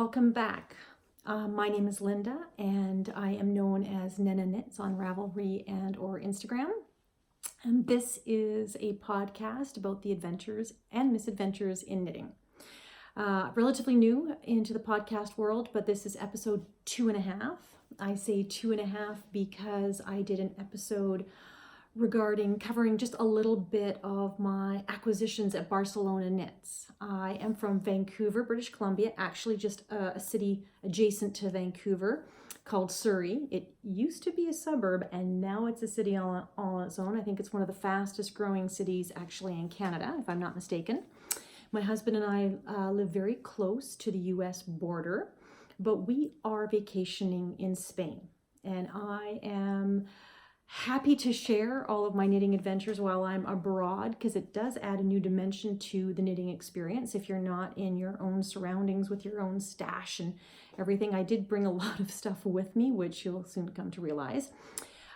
Welcome back. My name is Linda and I am known as Nena Knits on Ravelry and or Instagram. And this is a podcast about the adventures and misadventures in knitting. Relatively new into the podcast world, but this is episode 2.5. I say 2.5 because I did an episode covering just a little bit of my acquisitions at Barcelona Knits. I am from Vancouver, British Columbia, actually just a city adjacent to Vancouver called Surrey. It used to be a suburb and now it's a city all on its own. I think it's one of the fastest growing cities actually in Canada, if I'm not mistaken. My husband and I live very close to the US border, but we are vacationing in Spain, and I am happy to share all of my knitting adventures while I'm abroad, because it does add a new dimension to the knitting experience if you're not in your own surroundings with your own stash and everything. I did bring a lot of stuff with me, which you'll soon come to realize.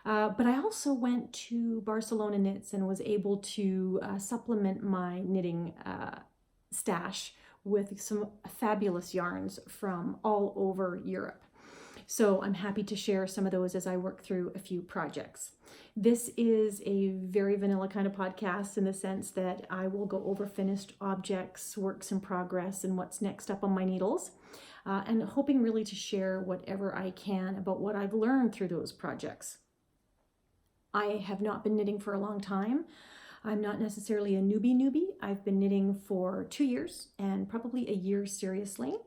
But I also went to Barcelona Knits and was able to supplement my knitting stash with some fabulous yarns from all over Europe. So I'm happy to share some of those as I work through a few projects. This is a very vanilla kind of podcast in the sense that I will go over finished objects, works in progress, and what's next up on my needles, and hoping really to share whatever I can about what I've learned through those projects. I have not been knitting for a long time. I'm not necessarily a newbie. I've been knitting for 2 years and probably a year seriously.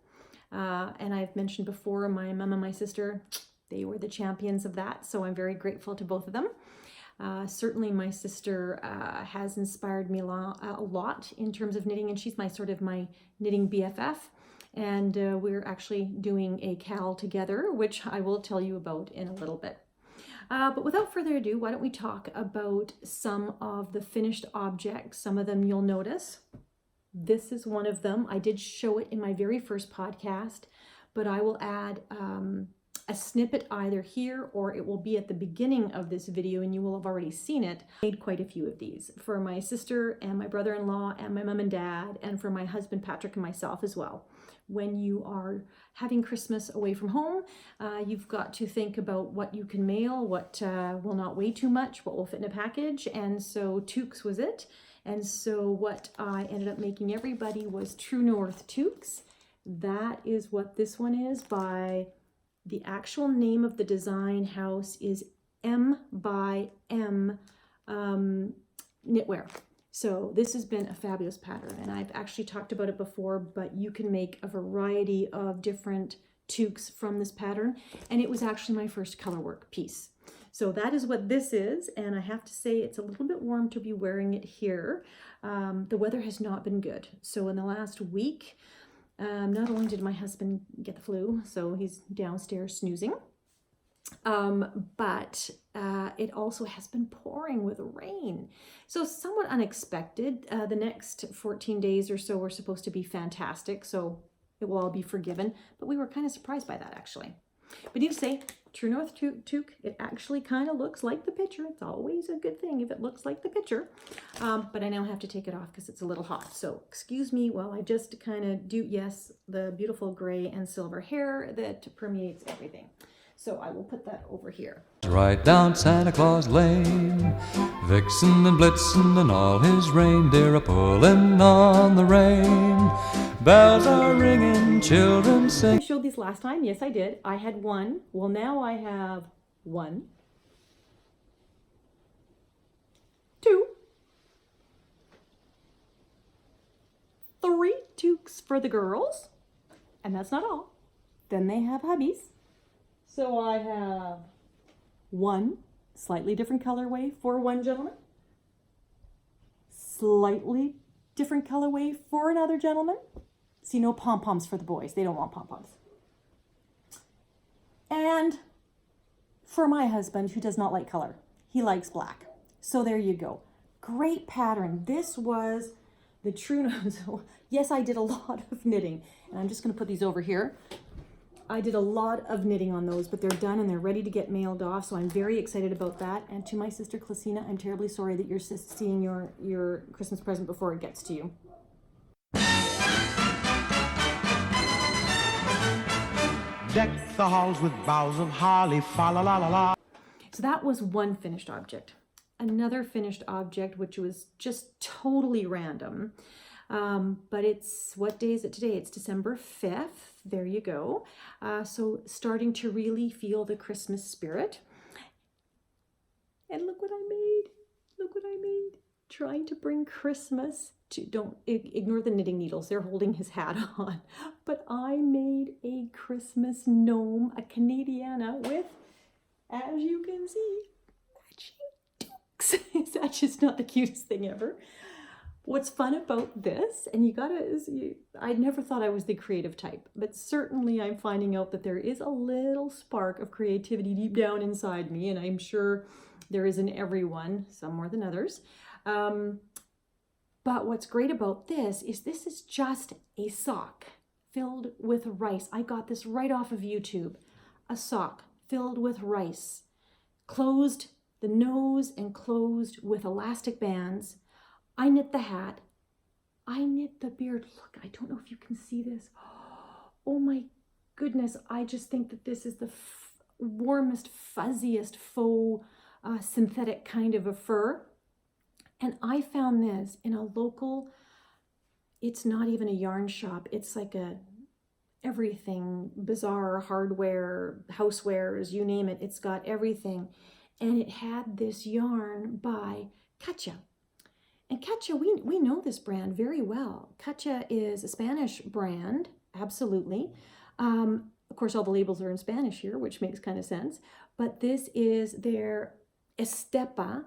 And I've mentioned before, my mom and my sister, they were the champions of that. So I'm very grateful to both of them. Certainly my sister has inspired me a lot in terms of knitting, and she's my knitting BFF. And we're actually doing a cal together, which I will tell you about in a little bit. But without further ado, why don't we talk about some of the finished objects. Some of them you'll notice. This is one of them. I did show it in my very first podcast, but I will add a snippet either here or it will be at the beginning of this video and you will have already seen it. I made quite a few of these for my sister and my brother-in-law and my mom and dad, and for my husband Patrick and myself as well. When you are having Christmas away from home, you've got to think about what you can mail, what will not weigh too much, what will fit in a package, and so Toques was it. And so what I ended up making everybody was True North Toques. That is what this one is. By the actual name of the design house is MbyM Knitwear. So this has been a fabulous pattern, and I've actually talked about it before, but you can make a variety of different toques from this pattern, and it was actually my first color work piece. So that is what this is, and I have to say it's a little bit warm to be wearing it here. The weather has not been good. So in the last week, not only did my husband get the flu, so he's downstairs snoozing, but it also has been pouring with rain. So somewhat unexpected. The next 14 days or so were supposed to be fantastic, so it will all be forgiven. But we were kind of surprised by that, actually. But need to say, True North Toque, it actually kind of looks like the picture. It's always a good thing if it looks like the picture. But I now have to take it off because it's a little hot. So excuse me while I just kind of do, yes, the beautiful gray and silver hair that permeates everything. So I will put that over here. Right down Santa Claus Lane, Vixen and Blitzen and all his reindeer are pulling on the rein. Bells are ringing, children sing. I showed these last time. Yes, I did. I had one. Well, now I have 1, 2, 3 toques for the girls. And that's not all. Then they have hubbies. So I have 1 slightly different colorway for one gentleman, slightly different colorway for another gentleman. See, no pom-poms for the boys. They don't want pom-poms. And for my husband, who does not like color. He likes black. So there you go. Great pattern. This was the True North. Yes, I did a lot of knitting. And I'm just going to put these over here. I did a lot of knitting on those, but they're done and they're ready to get mailed off. So I'm very excited about that. And to my sister, Clasina, I'm terribly sorry that you're seeing your Christmas present before it gets to you. deck the halls with boughs of holly, fa la la la la. So that was one finished object. Another finished object, which was just totally random, but it's, what day is it today? It's December 5th. There you go. So starting to really feel the Christmas spirit. And look what I made. Look what I made. Trying to bring Christmas to, don't ignore the knitting needles. They're holding his hat on. But I made a Christmas gnome, a Canadiana with, as you can see, matching Toques. Is that just not the cutest thing ever? What's fun about this, and I never thought I was the creative type, but certainly I'm finding out that there is a little spark of creativity deep down inside me, and I'm sure there is in everyone, some more than others. But what's great about this is just a sock filled with rice. I got this right off of YouTube. A sock filled with rice, closed the nose and closed with elastic bands. I knit the hat. I knit the beard. Look, I don't know if you can see this. Oh my goodness. I just think that this is the warmest, fuzziest faux synthetic kind of a fur. And I found this in a local, it's not even a yarn shop. It's like a everything, bazaar, hardware, housewares, you name it. It's got everything. And it had this yarn by Katia. And Katia, we know this brand very well. Katia is a Spanish brand, absolutely. Of course, all the labels are in Spanish here, which makes kind of sense. But this is their Estella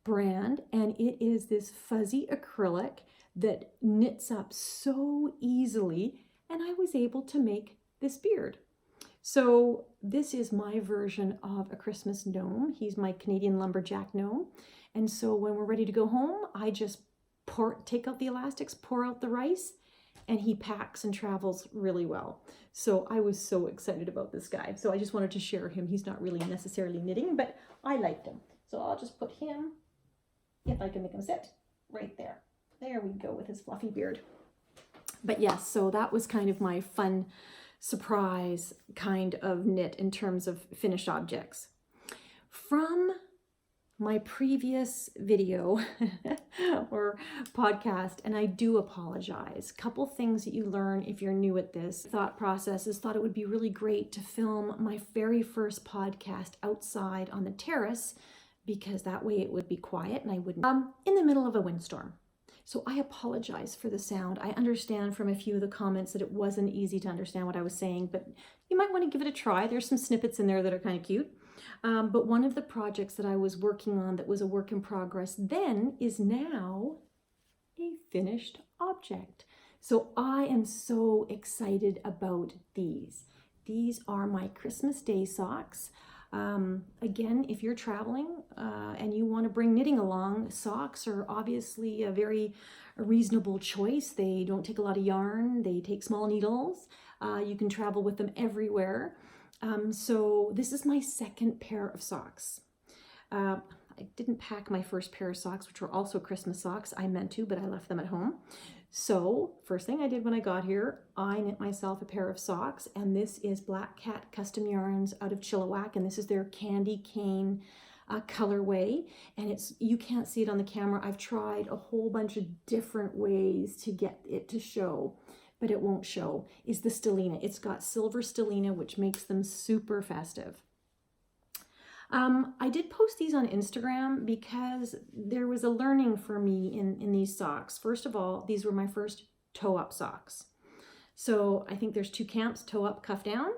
brand, and it is this fuzzy acrylic that knits up so easily, and I was able to make this beard. So this is my version of a Christmas gnome. He's my Canadian lumberjack gnome. And so when we're ready to go home, I just take out the elastics, pour out the rice, and he packs and travels really well. So I was so excited about this guy. So I just wanted to share him. He's not really necessarily knitting, but I liked him. So I'll just put him, if I can make him sit, right there. There we go with his fluffy beard. But yes, so that was kind of my fun surprise kind of knit in terms of finished objects. From my previous video or podcast, and I do apologize, couple things that you learn if you're new at this thought processes, thought it would be really great to film my very first podcast outside on the terrace, because that way it would be quiet and I wouldn't in the middle of a windstorm. So I apologize for the sound. I understand from a few of the comments that it wasn't easy to understand what I was saying, but you might want to give it a try. There's some snippets in there that are kind of cute. But one of the projects that I was working on that was a work in progress then is now a finished object. So I am so excited about these. These are my Christmas Day socks. Again, if you're traveling and you want to bring knitting along, socks are obviously a very reasonable choice. They don't take a lot of yarn. They take small needles. You can travel with them everywhere. So this is my second pair of socks. I didn't pack my first pair of socks, which were also Christmas socks. I meant to, but I left them at home. So first thing I did when I got here, I knit myself a pair of socks, and this is BlackCat Custom Yarns out of Chilliwack, and this is their candy cane colorway. And you can't see it on the camera. I've tried a whole bunch of different ways to get it to show, but it won't show, is the stelina. It's got silver stelina, which makes them super festive. I did post these on Instagram because there was a learning for me in these socks. First of all, these were my first toe-up socks. So I think there's two camps, toe-up, cuff down.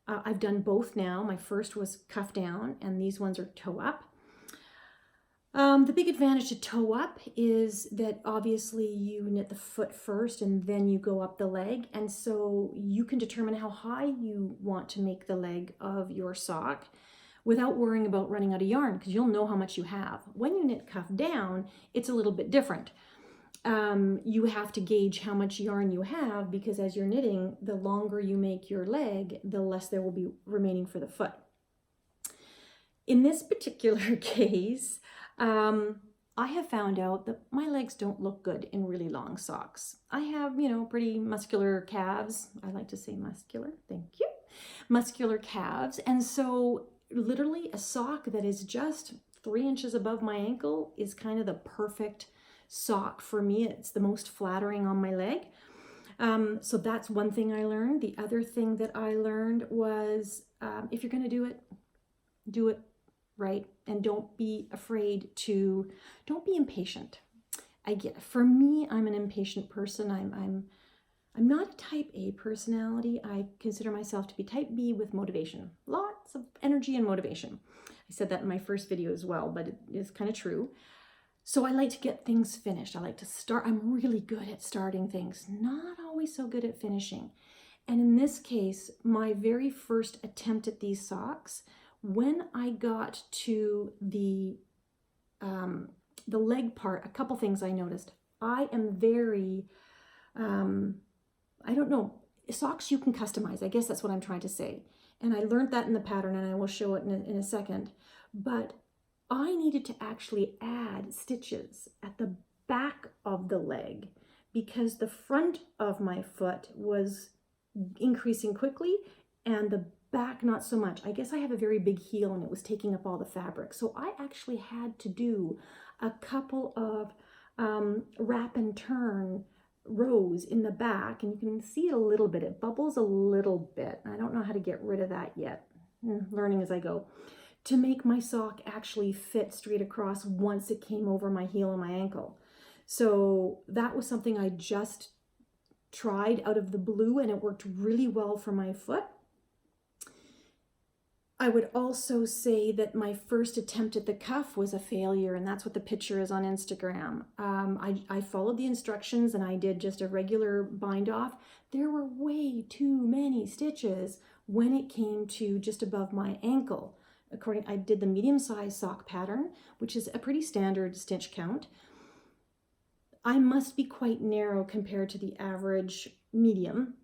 I've done both now. My first was cuff down, and these ones are toe-up. The big advantage to toe-up is that obviously you knit the foot first and then you go up the leg, and so you can determine how high you want to make the leg of your sock without worrying about running out of yarn, because you'll know how much you have. When you knit cuff down, it's a little bit different. You have to gauge how much yarn you have, because as you're knitting, the longer you make your leg, the less there will be remaining for the foot. In this particular case, I have found out that my legs don't look good in really long socks. I have, pretty muscular calves. I like to say muscular, thank you. muscular calves. And so literally a sock that is just 3 inches above my ankle is kind of the perfect sock for me. It's the most flattering on my leg. So that's one thing I learned. The other thing that I learned was if you're going to do it right, and don't be afraid to, don't be impatient. For me, I'm an impatient person. I'm not a type A personality. I consider myself to be type B with motivation, lots of energy and motivation. I said that in my first video as well, but it is kind of true. So I like to get things finished. I like to start. I'm really good at starting things, not always so good at finishing. And in this case, my very first attempt at these socks, when I got to the leg part, a couple things I noticed. I am very, I don't know, socks you can customize. I guess that's what I'm trying to say. And I learned that in the pattern, and I will show it in a second. But I needed to actually add stitches at the back of the leg because the front of my foot was increasing quickly and the back not so much. I guess I have a very big heel and it was taking up all the fabric. So I actually had to do a couple of wrap and turn rows in the back, and you can see it a little bit. It bubbles a little bit. I don't know how to get rid of that yet. Learning as I go. To make my sock actually fit straight across once it came over my heel and my ankle. So that was something I just tried out of the blue, and it worked really well for my foot. I would also say that my first attempt at the cuff was a failure, and that's what the picture is on Instagram. I followed the instructions and I did just a regular bind off. There were way too many stitches when it came to just above my ankle. I did the medium size sock pattern, which is a pretty standard stitch count. I must be quite narrow compared to the average medium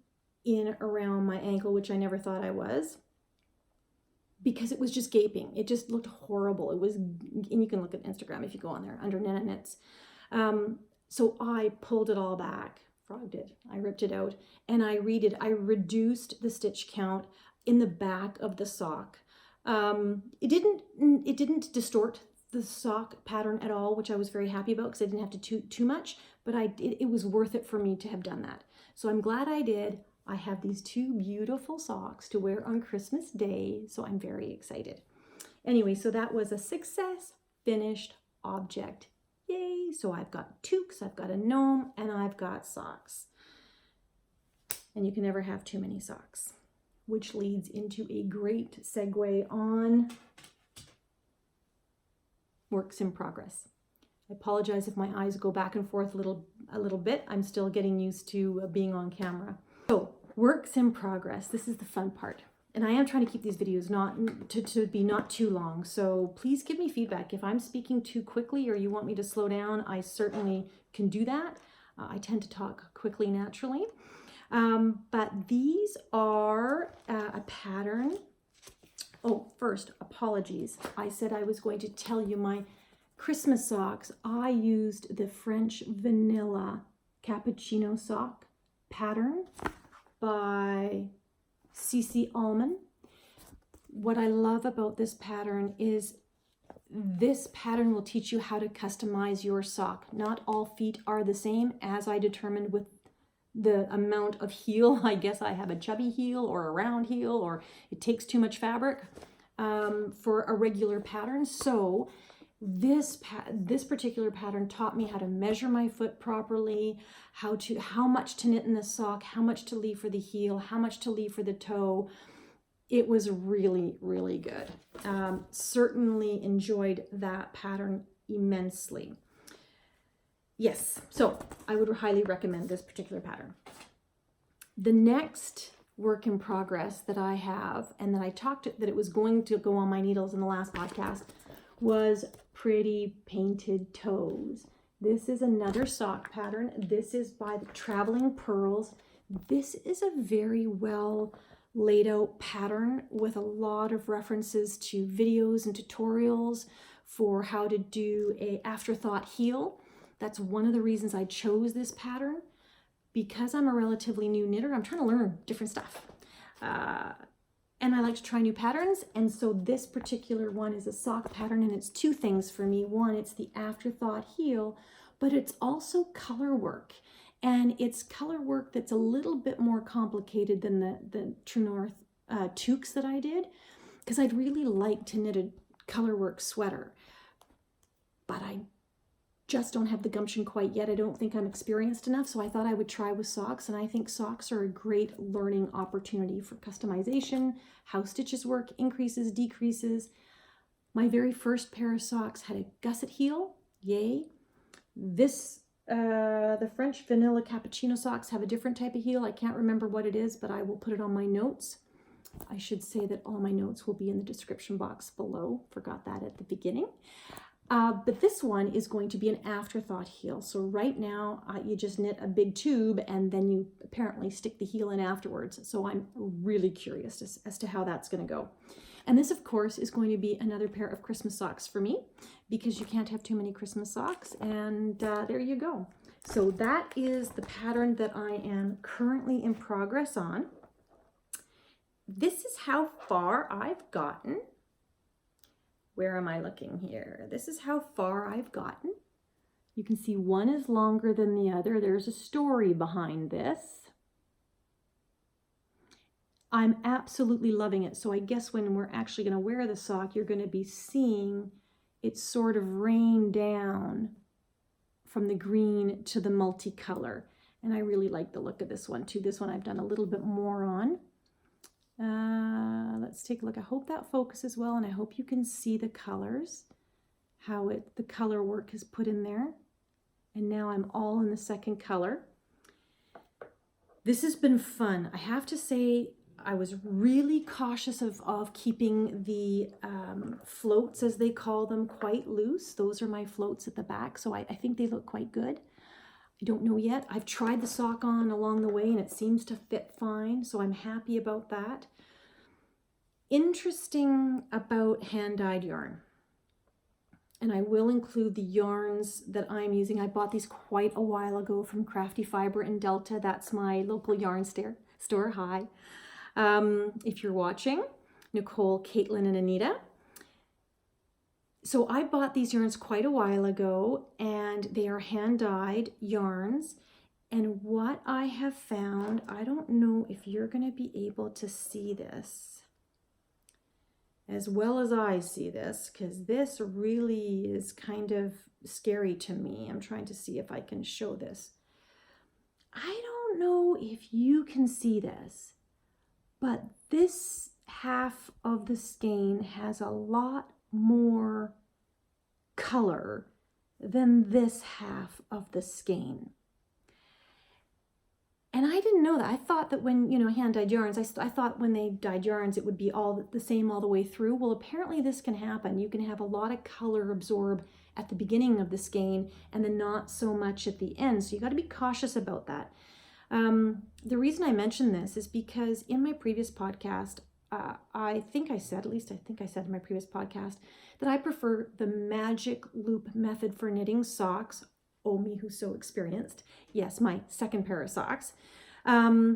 in around my ankle, which I never thought I was, because it was just gaping. It just looked horrible. It was, and you can look at Instagram if you go on there, under Nana Knits. So I pulled it all back, frogged it, I ripped it out, and I reduced the stitch count in the back of the sock. It didn't distort the sock pattern at all, which I was very happy about because I didn't have to too much, but it was worth it for me to have done that. So I'm glad I did. I have these two beautiful socks to wear on Christmas Day, so I'm very excited. Anyway, so that was a success, finished object. Yay! So I've got toques, I've got a gnome, and I've got socks. And you can never have too many socks, which leads into a great segue on works in progress. I apologize if my eyes go back and forth a little bit. I'm still getting used to being on camera. So, works in progress. This is the fun part. And I am trying to keep these videos not too long. So please give me feedback. If I'm speaking too quickly or you want me to slow down, I certainly can do that. I tend to talk quickly naturally. But these are a pattern. Oh, first, apologies. I said I was going to tell you my Christmas socks. I used the French Vanilla Cappuccino sock pattern by CC Almon. What I love about this pattern is this pattern will teach you how to customize your sock. Not all feet are the same, as I determined with the amount of heel. I guess I have a chubby heel or a round heel, or it takes too much fabric for a regular pattern. So this particular pattern taught me how to measure my foot properly, how much to knit in the sock, how much to leave for the heel, how much to leave for the toe. It was really, really good. Certainly enjoyed that pattern immensely. Yes, so I would highly recommend this particular pattern. The next work in progress that I have, and that I talked that it was going to go on my needles in the last podcast, was Pretty Painted Toes. This is another sock pattern. This is by the Traveling Purls. This is a very well laid out pattern with a lot of references to videos and tutorials for how to do a afterthought heel. That's one of the reasons I chose this pattern. Because I'm a relatively new knitter, I'm trying to learn different stuff. and I like to try new patterns. And so this particular one is a sock pattern, and it's two things for me. One, it's the afterthought heel, but it's also color work. And it's color work that's a little bit more complicated than the True North toques that I did, because I'd really like to knit a color work sweater, but I just don't have the gumption quite yet. I don't think I'm experienced enough, so I thought I would try with socks, and I think socks are a great learning opportunity for customization, how stitches work, increases, decreases. My very first pair of socks had a gusset heel, yay. The French Vanilla Cappuccino socks have a different type of heel. I can't remember what it is, but I will put it on my notes. I should say that all my notes will be in the description box below. Forgot that at the beginning. But this one is going to be an afterthought heel. So right now you just knit a big tube and then you apparently stick the heel in afterwards. So I'm really curious as to how that's going to go. And this, of course, is going to be another pair of Christmas socks for me, because you can't have too many Christmas socks. And there you go. So that is the pattern that I am currently in progress on. This is how far I've gotten. Where am I looking here? This is how far I've gotten. You can see one is longer than the other. There's a story behind this. I'm absolutely loving it. So I guess when we're actually going to wear the sock, you're going to be seeing it sort of rain down from the green to the multicolor. And I really like the look of this one too. This one I've done a little bit more on. Let's take a look. I hope that focuses well, and I hope you can see the colors, how the color work is put in there. And now I'm all in the second color. This has been fun. I have to say, I was really cautious of keeping the floats, as they call them, quite loose. Those are my floats at the back, so I think they look quite good. I don't know yet. I've tried the sock on along the way and it seems to fit fine, so I'm happy about that. Interesting about hand-dyed yarn. And I will include the yarns that I'm using. I bought these quite a while ago from Crafty Fiber in Delta. That's my local yarn store. Hi. If you're watching, Nicole, Caitlin, and Anita. So I bought these yarns quite a while ago, and they are hand-dyed yarns. And what I have found, I don't know if you're going to be able to see this as well as I see this, because this really is kind of scary to me. I'm trying to see if I can show this. I don't know if you can see this, but this half of the skein has a lot more color than this half of the skein. And I didn't know that. I thought that when, hand-dyed yarns, I thought when they dyed yarns, it would be all the same all the way through. Well, apparently this can happen. You can have a lot of color absorb at the beginning of the skein and then not so much at the end. So you got to be cautious about that. The reason I mention this is because in my previous podcast, I think I said in my previous podcast, that I prefer the magic loop method for knitting socks. Oh, me who's so experienced. Yes, my second pair of socks. I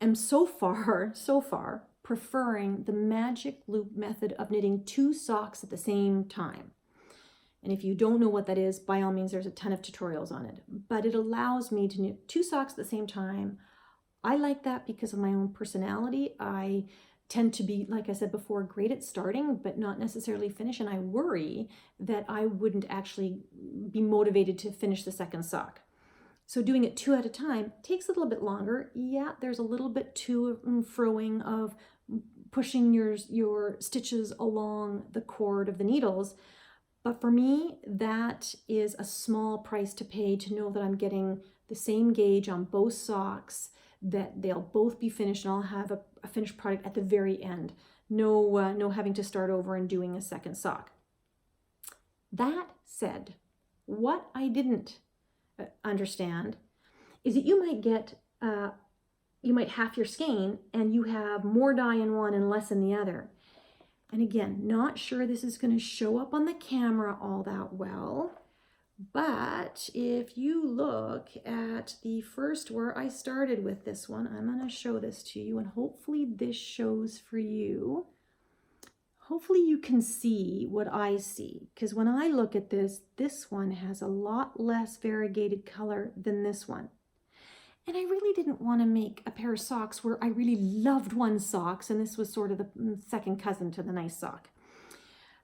am so far preferring the magic loop method of knitting 2 socks at the same time. And if you don't know what that is, by all means, there's a ton of tutorials on it. But it allows me to knit 2 socks at the same time. I like that because of my own personality. I tend to be, like I said before, great at starting, but not necessarily finish. And I worry that I wouldn't actually be motivated to finish the second sock. So doing it 2 at a time takes a little bit longer. Yeah, there's a little bit to and froing of pushing your stitches along the cord of the needles. But for me, that is a small price to pay to know that I'm getting the same gauge on both socks, that they'll both be finished, and I'll have a finished product at the very end. No having to start over and doing a second sock. That said, what I didn't understand is that you might half your skein and you have more dye in one and less in the other. And again, not sure this is going to show up on the camera all that well, But if you look at the first where I started with this one, I'm going to show this to you, and hopefully this shows for you. Hopefully you can see what I see, because when I look at this, this one has a lot less variegated color than this one. And I really didn't want to make a pair of socks where I really loved one socks, and this was sort of the second cousin to the nice sock.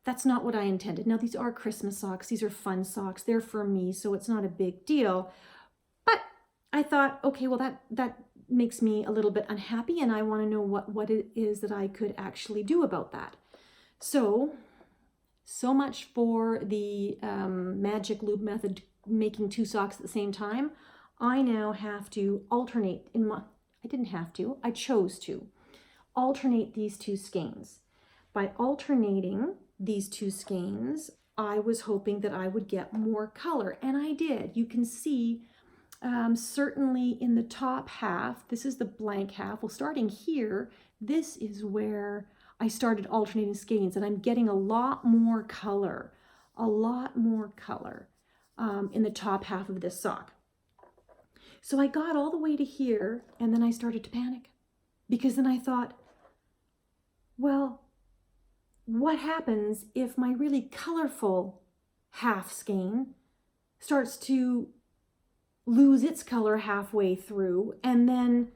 That's not what I intended. Now, these are Christmas socks. These are fun socks. They're for me, so it's not a big deal. But I thought, okay, well, that makes me a little bit unhappy, and I want to know what it is that I could actually do about that. So much for the magic loop method, making two socks at the same time. I now have to alternate I chose to alternate these two skeins. By alternating these two skeins, I was hoping that I would get more color, and I did. You can see certainly in the top half, this is the blank half. Well, starting here, this is where I started alternating skeins, and I'm getting a lot more color in the top half of this sock. So I got all the way to here, and then I started to panic, because then I thought, well, what happens if my really colorful half skein starts to lose its color halfway through, and then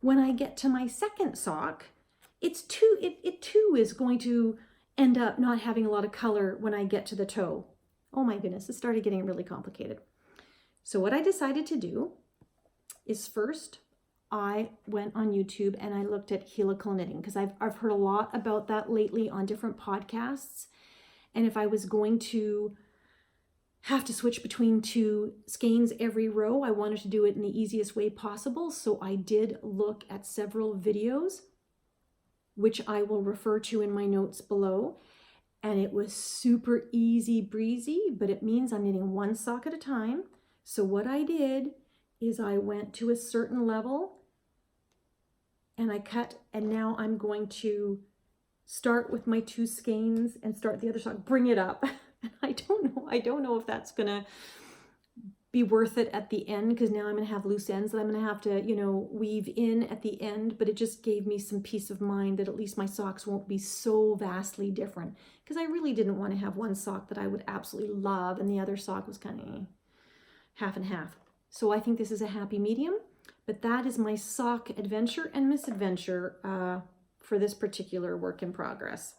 when I get to my second sock, it too is going to end up not having a lot of color when I get to the toe. Oh my goodness, it started getting really complicated. So what I decided to do is first I went on YouTube and I looked at helical knitting, because I've heard a lot about that lately on different podcasts. And if I was going to have to switch between two skeins every row, I wanted to do it in the easiest way possible. So I did look at several videos, which I will refer to in my notes below. And it was super easy breezy, but it means I'm knitting one sock at a time. So what I did is I went to a certain level and I cut, and now I'm going to start with my two skeins and start the other sock, bring it up. And I don't know if that's gonna be worth it at the end, because now I'm gonna have loose ends that I'm gonna have to, weave in at the end, but it just gave me some peace of mind that at least my socks won't be so vastly different, because I really didn't want to have one sock that I would absolutely love and the other sock was kind of half and half. So I think this is a happy medium, but that is my sock adventure and misadventure for this particular work in progress.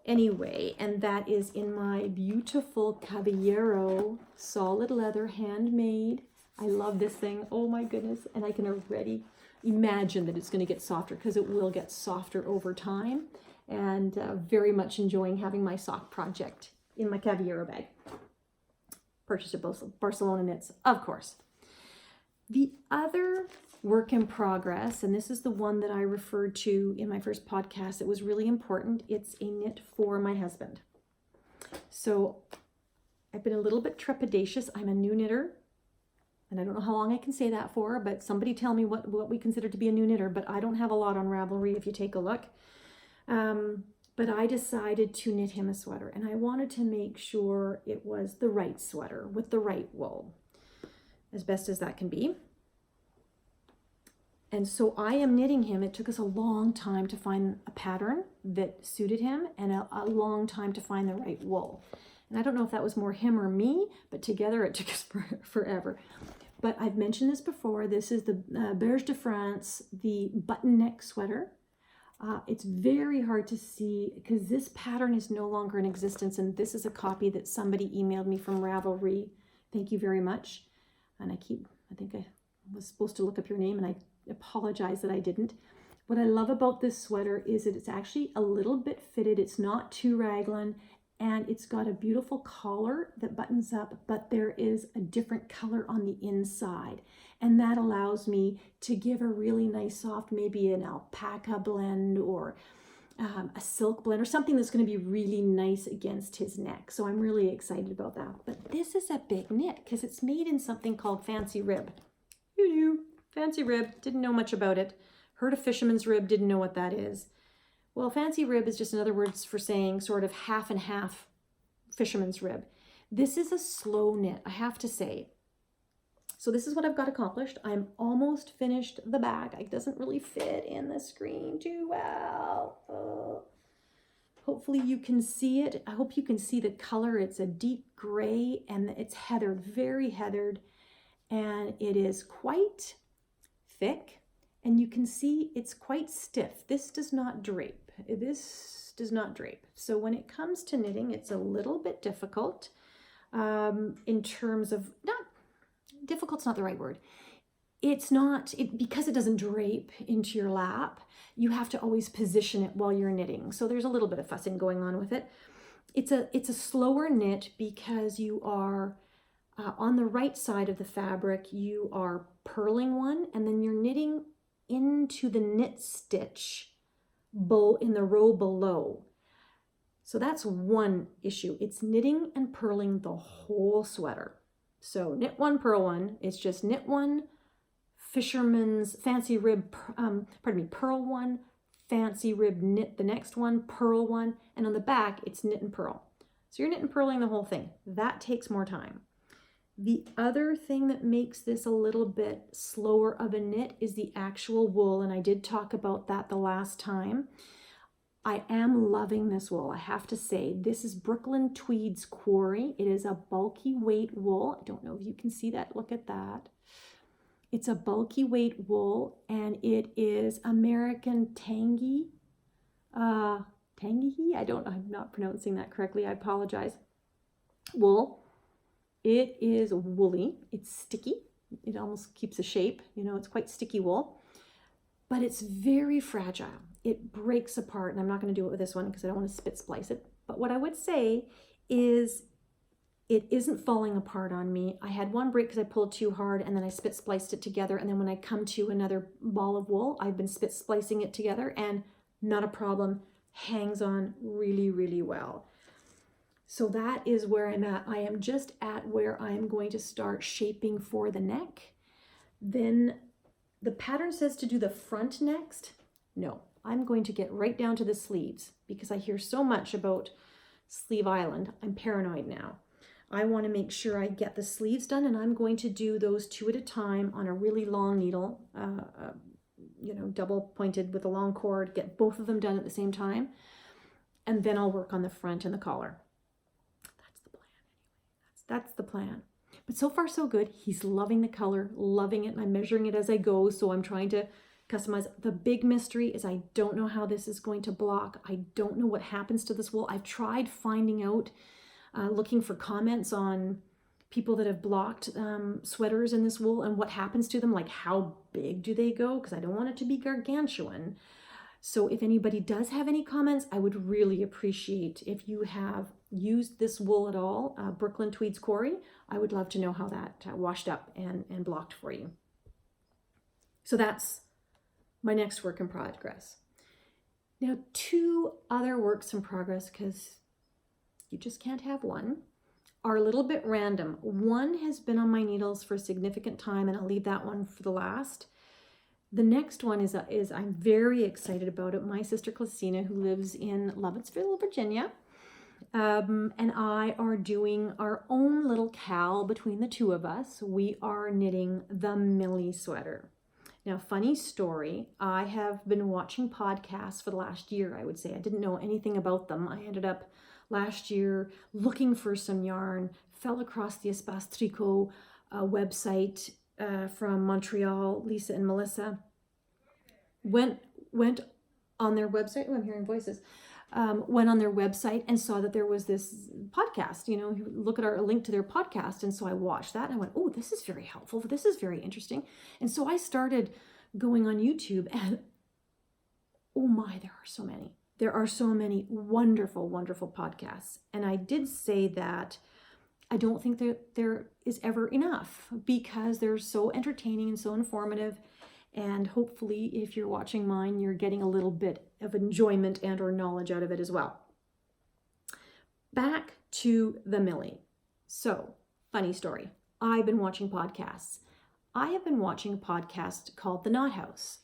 Anyway, and that is in my beautiful Caballero solid leather handmade. I love this thing. Oh my goodness. And I can already imagine that it's going to get softer, because it will get softer over time. And very much enjoying having my sock project in my Caballero bag. Purchased at Barcelona Knits, of course. The other work in progress, and this is the one that I referred to in my first podcast, it was really important. It's a knit for my husband. So I've been a little bit trepidatious. I'm a new knitter, and I don't know how long I can say that for, but somebody tell me what we consider to be a new knitter, but I don't have a lot on Ravelry if you take a look. But I decided to knit him a sweater, and I wanted to make sure it was the right sweater with the right wool, as best as that can be. And so I am knitting him. It took us a long time to find a pattern that suited him, and a long time to find the right wool. And I don't know if that was more him or me, but together it took us forever. But I've mentioned this before. This is the Berge de France, the button neck sweater. It's very hard to see because this pattern is no longer in existence, and this is a copy that somebody emailed me from Ravelry. Thank you very much. And I think I was supposed to look up your name, and I apologize that I didn't. What I love about this sweater is that it's actually a little bit fitted. It's not too raglan, and it's got a beautiful collar that buttons up, but there is a different color on the inside. And that allows me to give a really nice soft, maybe an alpaca blend or a silk blend or something that's going to be really nice against his neck. So I'm really excited about that. But this is a big knit because it's made in something called fancy rib. Fancy rib, didn't know much about it. Heard of fisherman's rib, didn't know what that is. Well, fancy rib is just another word for saying sort of half and half fisherman's rib. This is a slow knit, I have to say. So this is what I've got accomplished. I'm almost finished the back. It doesn't really fit in the screen too well. Hopefully you can see it. I hope you can see the color. It's a deep gray and it's heathered, very heathered. And it is quite thick. And you can see it's quite stiff. This does not drape. This does not drape. So when it comes to knitting, it's a little bit difficult in terms of, not difficult's not the right word. It's not, because it doesn't drape into your lap, you have to always position it while you're knitting. So there's a little bit of fussing going on with it. It's a slower knit because you are on the right side of the fabric, you are purling one, and then you're knitting into the knit stitch in the row below. So that's one issue. It's knitting and purling the whole sweater. So knit one, purl one. It's just knit one, fisherman's fancy rib, purl one, fancy rib knit the next one, purl one, and on the back it's knit and purl. So you're knit and purling the whole thing. That takes more time. The other thing that makes this a little bit slower of a knit is the actual wool, and I did talk about that the last time. I am loving this wool, I have to say. This is Brooklyn Tweed's Quarry. It is a bulky weight wool. I don't know if you can see that. Look at that. It's a bulky weight wool, and it is American Tangy. Tangy? I'm not pronouncing that correctly. I apologize. Wool. It is woolly. It's sticky. It almost keeps a shape. You know, it's quite sticky wool, but it's very fragile. It breaks apart, and I'm not going to do it with this one because I don't want to spit splice it. But what I would say is it isn't falling apart on me. I had one break because I pulled too hard, and then I spit spliced it together. And then when I come to another ball of wool, I've been spit splicing it together, and not a problem. Hangs on really, really well. So that is where I'm at. I am just at where I am going to start shaping for the neck. Then the pattern says to do the front next. No, I'm going to get right down to the sleeves because I hear so much about Sleeve Island. I'm paranoid now. I want to make sure I get the sleeves done, and I'm going to do those 2 at a time on a really long needle, double pointed with a long cord, get both of them done at the same time. And then I'll work on the front and the collar. That's the plan. But so far so good. He's loving the color, loving it, and I'm measuring it as I go, so I'm trying to customize. The big mystery is I don't know how this is going to block. I don't know what happens to this wool. I've tried finding out, looking for comments on people that have blocked sweaters in this wool and what happens to them, like how big do they go, because I don't want it to be gargantuan. So if anybody does have any comments, I would really appreciate if you have used this wool at all, Brooklyn Tweed's Quarry. I would love to know how that washed up and blocked for you. So that's my next work in progress. Now, 2 other works in progress, because you just can't have one, are a little bit random. One has been on my needles for a significant time, and I'll leave that one for the last. The next one is I'm very excited about it. My sister Christina, who lives in Lovettsville, Virginia, and I are doing our own little cal between the 2 of us. We are knitting the Millie sweater. Now, funny story, I have been watching podcasts for the last year, I would say. I didn't know anything about them. I ended up last year looking for some yarn, fell across the Espace Tricot website from Montreal, Lisa and Melissa, went on their website. Oh, I'm hearing voices. Went on their website and saw that there was this podcast, look at our link to their podcast. And so I watched that and I went, oh, this is very helpful. This is very interesting. And so I started going on YouTube, and oh my, there are so many. There are so many wonderful, wonderful podcasts. And I did say that I don't think that there is ever enough, because they're so entertaining and so informative. And hopefully, if you're watching mine, you're getting a little bit of enjoyment and or knowledge out of it as well. Back to the Millie. So, funny story. I've been watching podcasts. I have been watching a podcast called The Knot House.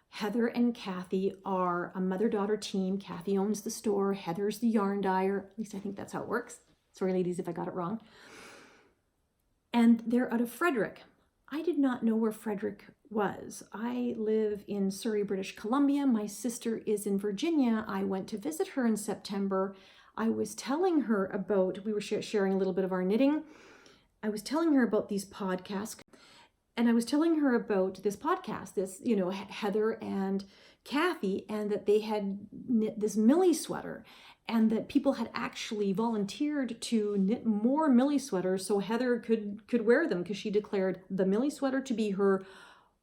Heather and Kathy are a mother-daughter team. Kathy owns the store. Heather's the yarn dyer. At least I think that's how it works. Sorry, ladies, if I got it wrong. And they're out of Frederick. I did not know where Frederick was. I live in Surrey, British Columbia. My sister is in Virginia. I went to visit her in September. I was telling her about, we were sharing a little bit of our knitting. I was telling her about these podcasts. And I was telling her about this podcast, this, Heather and Kathy, and that they had knit this Millie sweater, and that people had actually volunteered to knit more Millie sweaters so Heather could wear them, because she declared the Millie sweater to be her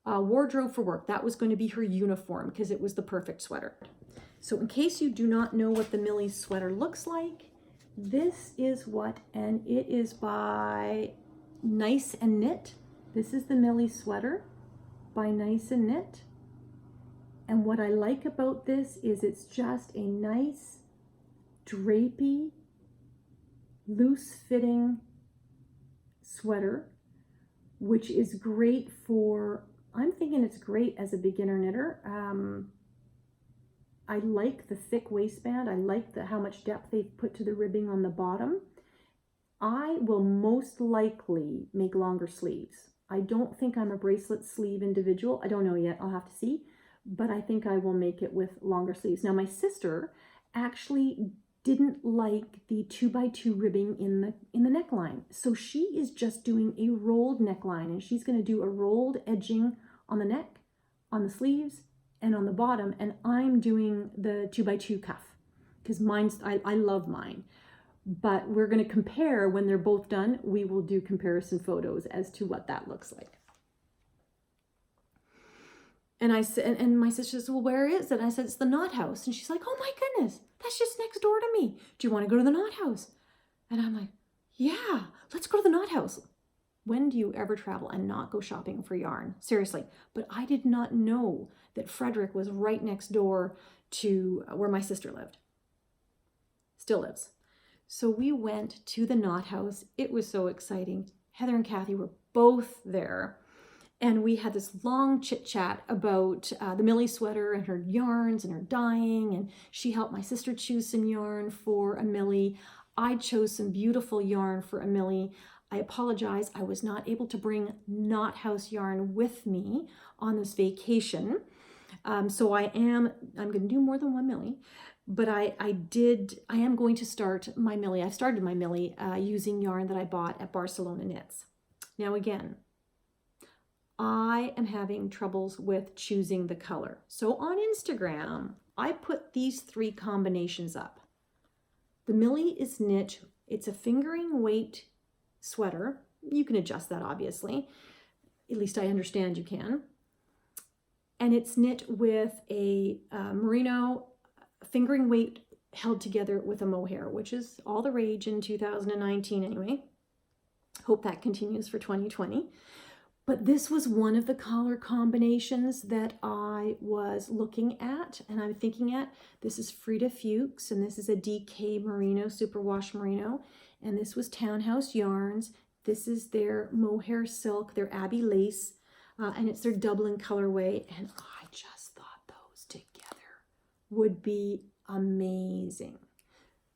wardrobe for work. That was going to be her uniform, because it was the perfect sweater. So in case you do not know what the Millie sweater looks like, this is what, and it is by Nice and Knit. This is the Millie sweater by Nice and Knit. And what I like about this is it's just a nice, drapey, loose-fitting sweater, which is great for, I'm thinking it's great as a beginner knitter. I like the thick waistband. I like how much depth they've put to the ribbing on the bottom. I will most likely make longer sleeves. I don't think I'm a bracelet sleeve individual. I don't know yet. I'll have to see. But I think I will make it with longer sleeves. Now, my sister actually didn't like the 2x2 ribbing in the neckline. So she is just doing a rolled neckline, and she's going to do a rolled edging on the neck, on the sleeves, and on the bottom. And I'm doing the 2x2 cuff, because I love mine. But we're going to compare when they're both done. We will do comparison photos as to what that looks like. And I said, and my sister says, well, where is it? And I said, it's the Knot House. And she's like, oh my goodness, that's just next door to me. Do you want to go to the Knot House? And I'm like, yeah, let's go to the Knot House. When do you ever travel and not go shopping for yarn? Seriously. But I did not know that Frederick was right next door to where my sister lived. Still lives. So we went to the Knot House. It was so exciting. Heather and Kathy were both there. And we had this long chit chat about the Millie sweater and her yarns and her dyeing. And she helped my sister choose some yarn for a Millie. I chose some beautiful yarn for a Millie. I apologize. I was not able to bring Knot House yarn with me on this vacation. So I'm going to do more than one Millie. But I am going to start my Millie. I started my Millie using yarn that I bought at Barcelona Knits. Now again, I am having troubles with choosing the color. So on Instagram, I put these 3 combinations up. The Millie is knit. It's a fingering weight sweater. You can adjust that, obviously. At least I understand you can. And it's knit with a merino fingering weight held together with a mohair, which is all the rage in 2019 anyway. Hope that continues for 2020. But this was one of the color combinations that I was looking at and I'm thinking at. This is Frida Fuchs, and this is a DK Merino, Superwash Merino. And this was Townhouse Yarns. This is their Mohair Silk, their Abbey Lace, and it's their Dublin colorway. And I just thought those together would be amazing.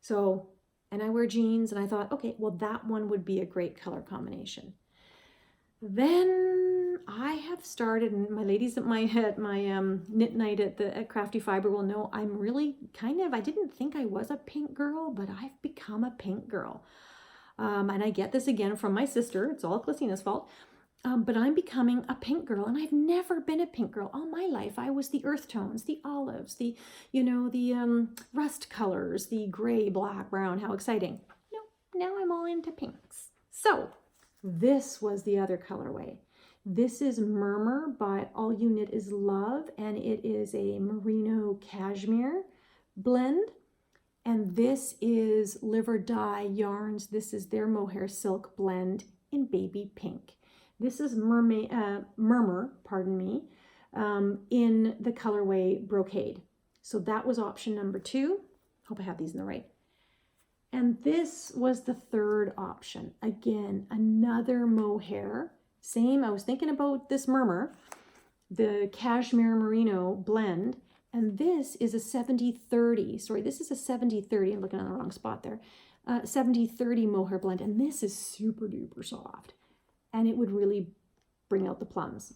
So, and I wear jeans, and I thought, okay, well, that one would be a great color combination. Then I have started, and my ladies at my knit night at Crafty Fiber will know I'm really I didn't think I was a pink girl, but I've become a pink girl. And I get this again from my sister. It's all Christina's fault. But I'm becoming a pink girl, and I've never been a pink girl all my life. I was the earth tones, the olives, the rust colors, the gray, black, brown. How exciting. No, now I'm all into pinks. So this was the other colorway. This is Murmur by All You Knit Is Love, and it is a merino cashmere blend. And this is Live or Die Yarns. This is their Mohair Silk blend in baby pink. This is Murmur, in the colorway Brocade. So that was option number 2. Hope I have these in the right. And this was the third option. Again, another mohair. Same, I was thinking about this Murmur, the cashmere merino blend. And this is a 70-30. Sorry, this is a 70-30. I'm looking on the wrong spot there. 70/30 mohair blend, and this is super duper soft, and it would really bring out the plums.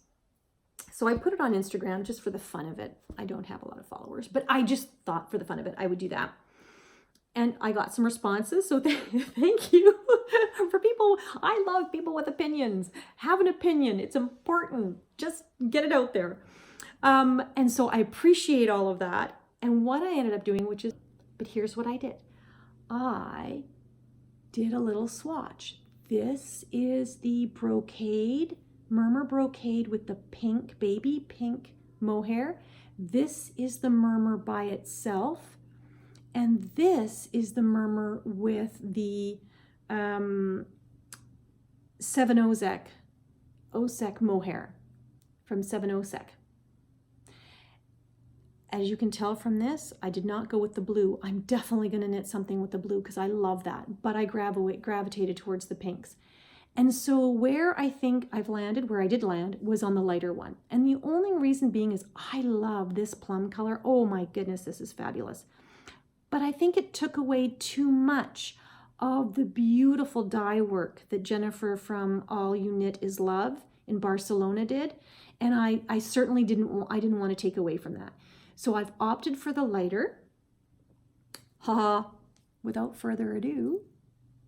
So I put it on Instagram just for the fun of it. I don't have a lot of followers, but I just thought for the fun of it, I would do that. And I got some responses, so thank you for people. I love people with opinions. Have an opinion. It's important. Just get it out there. And so I appreciate all of that. And what I ended up doing, but here's what I did. I did a little swatch. This is the Brocade, Murmur Brocade with the pink, baby pink mohair. This is the Murmur by itself. And this is the Murmur with the 7 Osek mohair from 7 Osek. As you can tell from this, I did not go with the blue. I'm definitely going to knit something with the blue because I love that, but I gravitated towards the pinks. And so where I think I've landed, where I did land, was on the lighter one. And the only reason being is I love this plum color. Oh my goodness, this is fabulous. But I think it took away too much of the beautiful dye work that Jennifer from All You Knit Is Love in Barcelona did. And I certainly didn't want to take away from that. So I've opted for the lighter. Without further ado,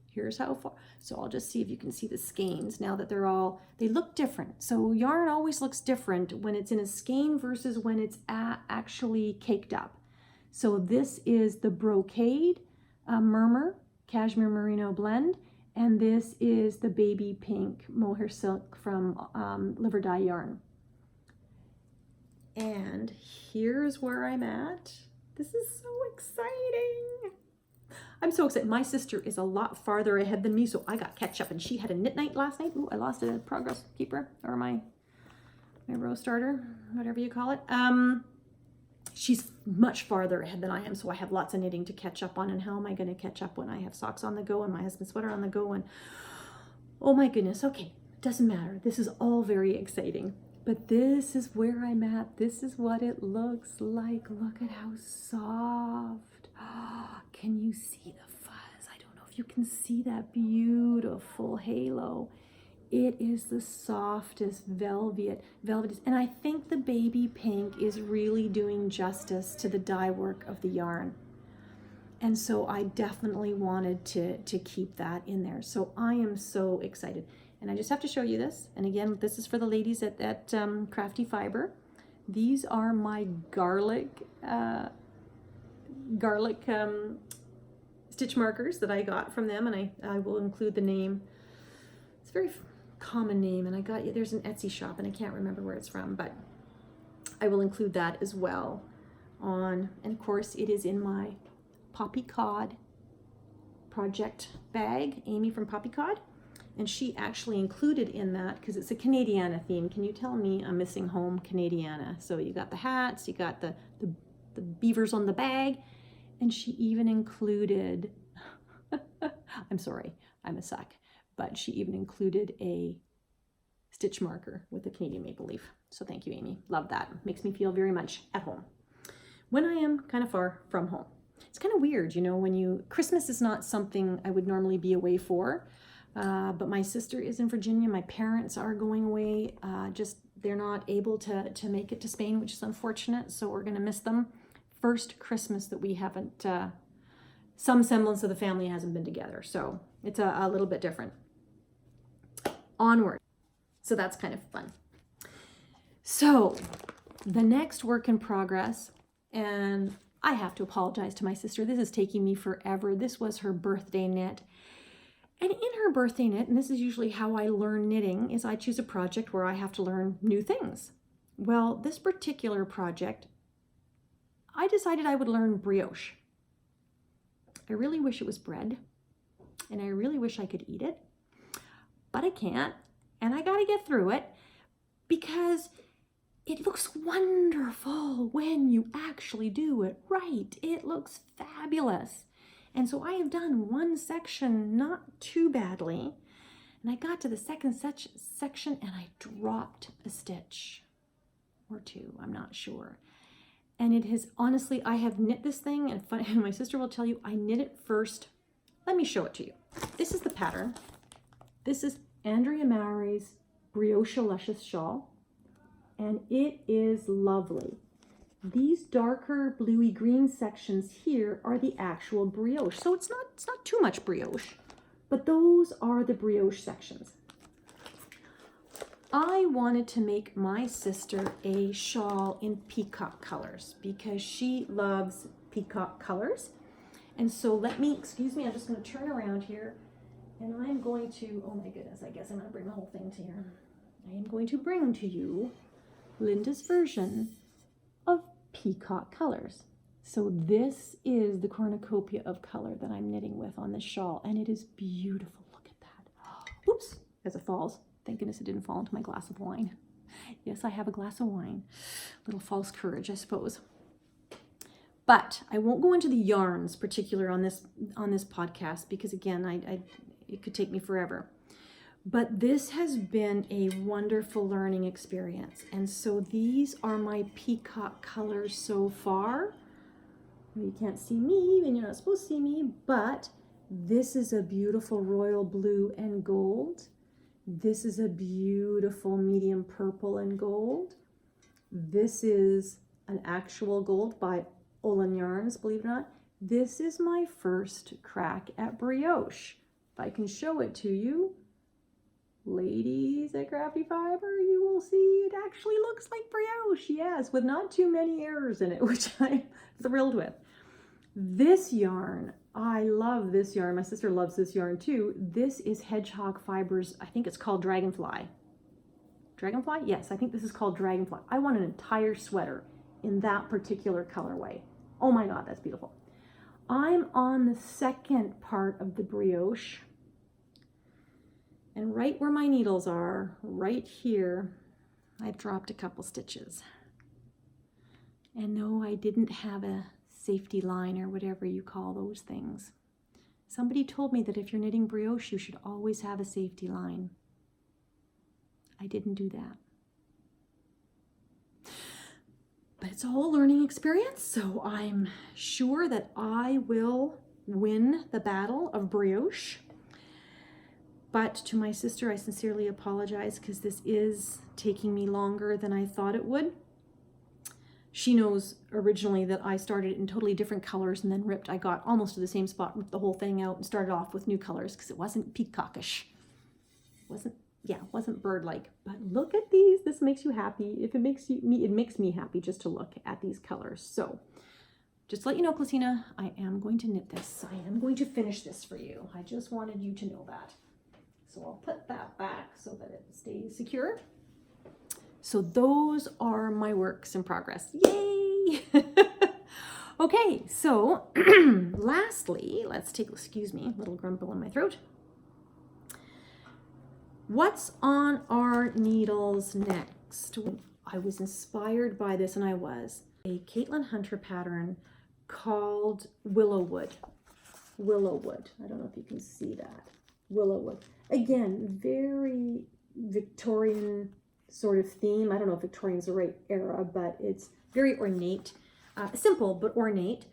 here's how far. So I'll just see if you can see the skeins now that they look different. So yarn always looks different when it's in a skein versus when it's actually caked up. So this is the Brocade Murmur Cashmere Merino blend, and this is the baby pink mohair silk from Liver Dye Yarn. And here's where I'm at. This is so exciting. I'm so excited. My sister is a lot farther ahead than me, so I got catch up, and she had a knit night last night. Ooh, I lost a progress keeper, or my row starter, whatever you call it. She's much farther ahead than I am, so I have lots of knitting to catch up on. And how am I going to catch up when I have socks on the go and my husband's sweater on the go? And oh my goodness, okay, doesn't matter. This is all very exciting. But this is where I'm at. This is what it looks like. Look at how soft. Can you see the fuzz? I don't know if you can see that beautiful halo. It is the softest velvet. And I think the baby pink is really doing justice to the dye work of the yarn. And so I definitely wanted to keep that in there. So I am so excited. And I just have to show you this. And again, this is for the ladies at Crafty Fiber. These are my garlic stitch markers that I got from them. And I will include the name. It's a very common name. And there's an Etsy shop and I can't remember where it's from. But I will include that as well and of course it is in my Poppy Cod project bag, Amy from Poppy Cod. And she actually included in that, because it's a Canadiana theme. Can you tell me I'm missing home Canadiana? So you got the hats, you got the beavers on the bag, and she even included, I'm sorry, I'm a suck, but she even included a stitch marker with a Canadian maple leaf. So thank you, Amy. Love that. Makes me feel very much at home when I am kind of far from home. It's kind of weird, you know, Christmas is not something I would normally be away for. But my sister is in Virginia. My parents are going away. They're not able to make it to Spain, which is unfortunate. So we're going to miss them. First Christmas that we haven't, some semblance of the family hasn't been together. So it's a little bit different. Onward. So that's kind of fun. So the next work in progress, and I have to apologize to my sister. This is taking me forever. This was her birthday knit. And in her birthday knit, and this is usually how I learn knitting, is I choose a project where I have to learn new things. Well, this particular project, I decided I would learn brioche. I really wish it was bread, and I really wish I could eat it, but I can't, and I gotta get through it because it looks wonderful when you actually do it right. It looks fabulous. And so I have done one section not too badly, and I got to the second section and I dropped a stitch or two, I'm not sure. And it has, honestly, I have knit this thing, and my sister will tell you, I knit it first let me show it to you. This is the pattern. This is Andrea Mowry's Brioche Luscious Shawl, and it is lovely. These darker bluey green sections here are the actual brioche. So it's not too much brioche, but those are the brioche sections. I wanted to make my sister a shawl in peacock colors because she loves peacock colors. And so excuse me, I'm just going to turn around here and I'm going to, oh my goodness, I guess I'm going to bring the whole thing to here. I am going to bring to you Linda's version of peacock colors. So this is the cornucopia of color that I'm knitting with on this shawl, and it is beautiful. Look at that. Oops, as it falls. Thank goodness it didn't fall into my glass of wine. Yes, I have a glass of wine. Little false courage, I suppose. But I won't go into the yarns particular on this podcast because again, it could take me forever. But this has been a wonderful learning experience. And so these are my peacock colors so far. You can't see me, and you're not supposed to see me, but this is a beautiful royal blue and gold. This is a beautiful medium purple and gold. This is an actual gold by Olin Yarns, believe it or not. This is my first crack at brioche. If I can show it to you, ladies at Crafty Fiber, you will see it actually looks like brioche, yes, with not too many errors in it, which I'm thrilled with. This yarn, I love this yarn. My sister loves this yarn too. This is Hedgehog Fibers. I think it's called Dragonfly. Dragonfly? Yes, I think this is called Dragonfly. I want an entire sweater in that particular colorway. Oh my God, that's beautiful. I'm on the second part of the brioche. And right where my needles are, right here, I've dropped a couple stitches. And no, I didn't have a safety line or whatever you call those things. Somebody told me that if you're knitting brioche, you should always have a safety line. I didn't do that. But it's a whole learning experience, so I'm sure that I will win the battle of brioche. But to my sister, I sincerely apologize because this is taking me longer than I thought it would. She knows originally that I started in totally different colors and then ripped. I got almost to the same spot, ripped the whole thing out and started off with new colors because it wasn't peacockish. It wasn't bird-like. But look at these. This makes you happy. If it makes me, it makes me happy just to look at these colors. So just to let you know, Christina, I am going to knit this. I am going to finish this for you. I just wanted you to know that. So I'll put that back so that it stays secure. So those are my works in progress. Yay! Okay, so lastly, let's take, excuse me, a little grumble in my throat. What's on our needles next? I was inspired by this, and I was. A Caitlin Hunter pattern called Willowwood. Willowwood. I don't know if you can see that. Willowwood. Again, very Victorian sort of theme. I don't know if Victorian's the right era, but it's very ornate. Simple, but ornate.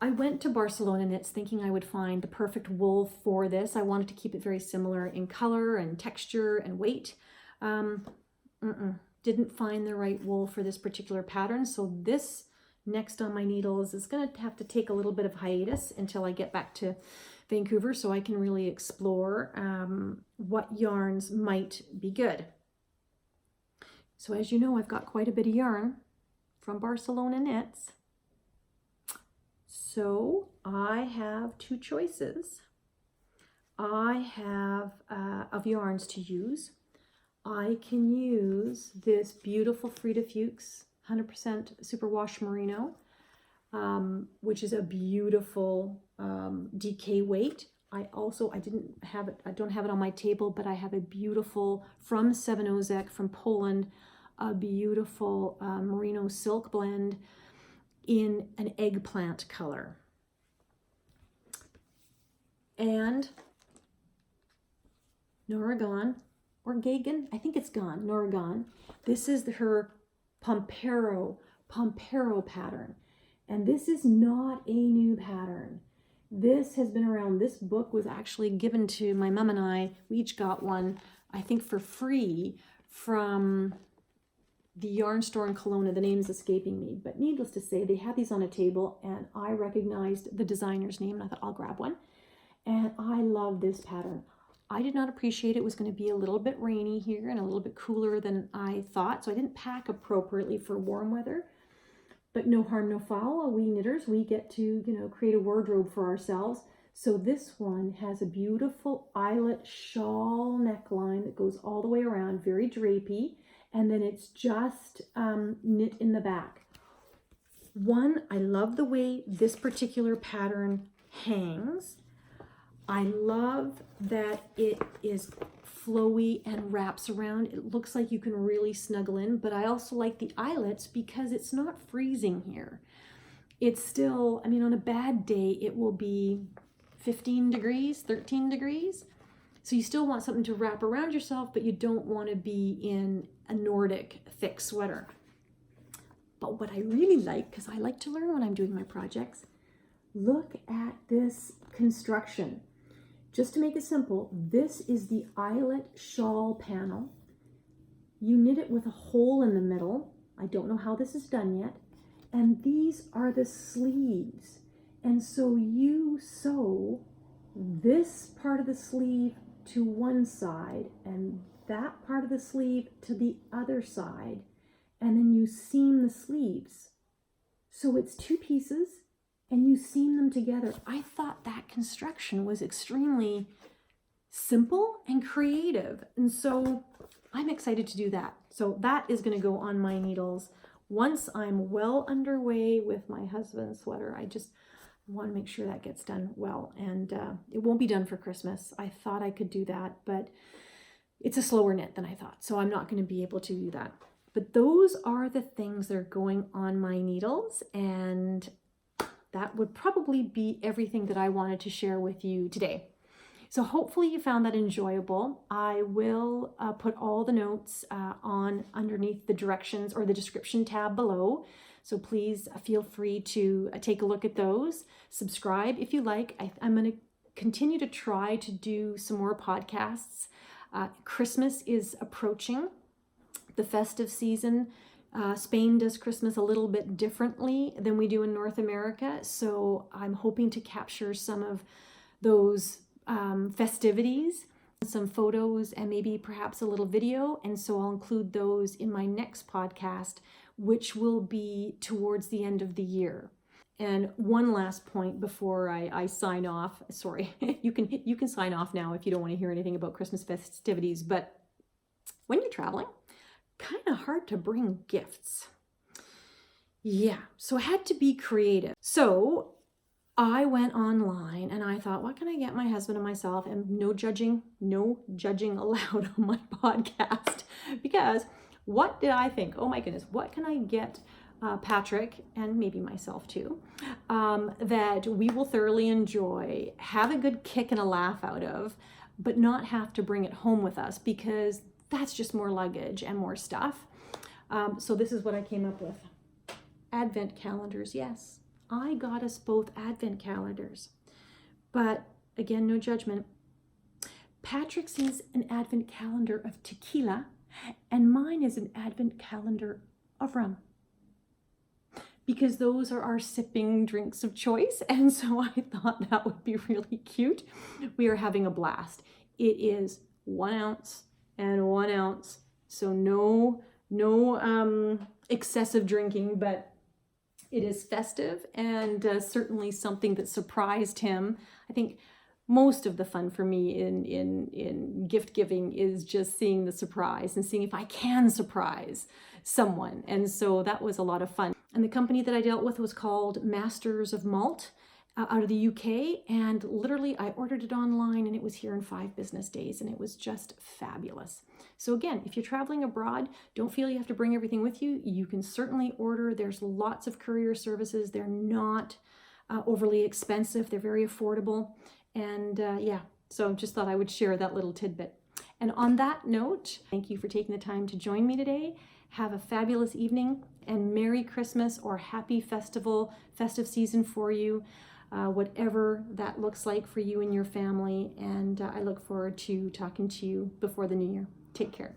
I went to Barcelona Knits thinking I would find the perfect wool for this. I wanted to keep it very similar in color and texture and weight. Didn't find the right wool for this particular pattern. So this next on my needles is going to have to take a little bit of hiatus until I get back to Vancouver so I can really explore what yarns might be good. So as you know, I've got quite a bit of yarn from Barcelona Knits. So I have two choices. I have of yarns to use. I can use this beautiful Frida Fuchs 100% superwash merino, which is a beautiful DK weight. I don't have it on my table, but I have a beautiful from Sevenozek from Poland, a beautiful merino silk blend in an eggplant color. And Noragon, or Gagan, I think it's gone, Noragon. This is her Pompero pattern. And this is not a new pattern. This has been around. This book was actually given to my mom and I. We each got one, I think for free, from the yarn store in Kelowna. The name is escaping me, but needless to say, they had these on a table and I recognized the designer's name and I thought I'll grab one. And I love this pattern. I did not appreciate it was going to be a little bit rainy here and a little bit cooler than I thought, so I didn't pack appropriately for warm weather. But no harm, no foul. We knitters, we get to, create a wardrobe for ourselves. So this one has a beautiful eyelet shawl neckline that goes all the way around, very drapey, and then it's just knit in the back. One, I love the way this particular pattern hangs. I love that it is flowy and wraps around. It looks like you can really snuggle in, but I also like the eyelets because it's not freezing here. It's still, on a bad day, it will be 15 degrees, 13 degrees. So you still want something to wrap around yourself, but you don't want to be in a Nordic thick sweater. But what I really like, because I like to learn when I'm doing my projects, look at this construction. Just to make it simple, this is the eyelet shawl panel. You knit it with a hole in the middle. I don't know how this is done yet. And these are the sleeves. And so you sew this part of the sleeve to one side and that part of the sleeve to the other side. And then you seam the sleeves. So it's two pieces. And you seam them together. I thought that construction was extremely simple and creative. And so I'm excited to do that. So that is going to go on my needles once I'm well underway with my husband's sweater. I just want to make sure that gets done well. And it won't be done for Christmas. I thought I could do that, but it's a slower knit than I thought. So I'm not going to be able to do that. But those are the things that are going on my needles. And that would probably be everything that I wanted to share with you today. So hopefully you found that enjoyable. I will put all the notes on underneath the directions or the description tab below. So please feel free to take a look at those. Subscribe if you like. I'm going to continue to try to do some more podcasts. Christmas is approaching, the festive season. Spain does Christmas a little bit differently than we do in North America, so I'm hoping to capture some of those festivities, some photos, and maybe perhaps a little video, and so I'll include those in my next podcast, which will be towards the end of the year. And one last point before I sign off. Sorry, you can sign off now if you don't want to hear anything about Christmas festivities, but when you're traveling, kind of hard to bring gifts. Yeah, so I had to be creative. So I went online and I thought, what can I get my husband and myself? And no judging allowed on my podcast. Because what did I think? Oh my goodness, what can I get Patrick and maybe myself too, that we will thoroughly enjoy, have a good kick and a laugh out of, but not have to bring it home with us, because that's just more luggage and more stuff. So this is what I came up with. Advent calendars, yes. I got us both Advent calendars. But again, no judgment. Patrick's is an Advent calendar of tequila, and mine is an Advent calendar of rum. Because those are our sipping drinks of choice, and so I thought that would be really cute. We are having a blast. It is 1 ounce and 1 ounce, so no excessive drinking, but it is festive and certainly something that surprised him. I think most of the fun for me in gift giving is just seeing the surprise and seeing if I can surprise someone, and so that was a lot of fun. And the company that I dealt with was called Masters of Malt, out of the UK, and literally I ordered it online and it was here in 5 business days, and it was just fabulous. So again, if you're traveling abroad, don't feel you have to bring everything with you. You can certainly order. There's lots of courier services. They're not overly expensive. They're very affordable. And yeah, so just thought I would share that little tidbit. And on that note, thank you for taking the time to join me today. Have a fabulous evening and Merry Christmas or Happy festive season for you. whatever that looks like for you and your family. And I look forward to talking to you before the new year. Take care.